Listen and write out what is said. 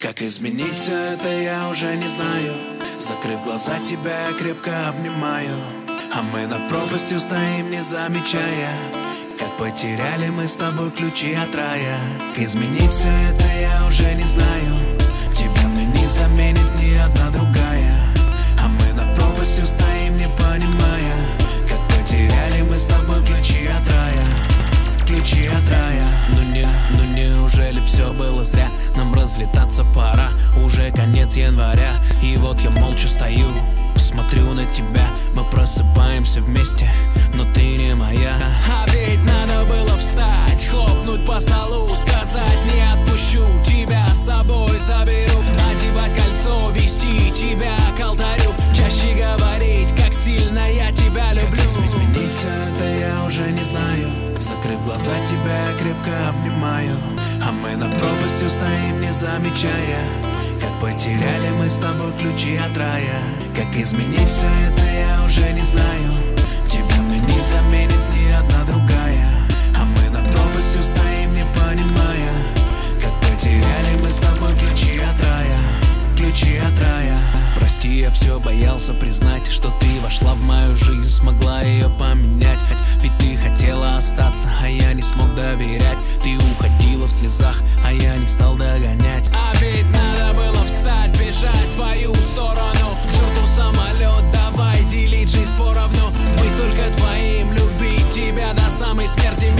Как изменить все это, я уже не знаю. Закрыв глаза, тебя я крепко обнимаю. А мы над пропастью стоим, не замечая, как потеряли мы с тобой ключи от рая. Как изменить все это, я уже не знаю. Тебя мне не заменит ни одна другая. А мы над пропастью стоим, не понимая, как потеряли мы с тобой ключи от рая. Ключи от рая. Ну неужели все было зря? Нам разлетаться пора, уже конец января. И вот я молча стою, смотрю на тебя. Мы просыпаемся вместе, но ты не моя. А ведь надо было встать, хлопнуть по столу, сказать: не отпущу, тебя с собой заберу. Одевать кольцо, вести тебя к алтарю, чаще говорить, как сильно я тебя люблю. Как изменить все это, я уже не знаю. Закрыв глаза, тебя я крепко обнимаю. А мы над пропастью стоим, не замечая, как потеряли мы с тобой ключи от рая. Как изменить все это, я уже не знаю. Тебя мне не заменит ни одна другая. А мы над пропастью стоим, не понимая, как потеряли мы с тобой ключи от рая. Ключи от рая. Прости, я все боялся признать, что ты вошла в мою жизнь, смогла ее поменять. Ведь ты хотела остаться, а я не смог доверять. Ты уходила в слезах, а я не стал догонять. А ведь надо было встать, бежать в твою сторону. К черту самолет, давай делить жизнь поровну. Быть только твоим, любить тебя до самой смерти.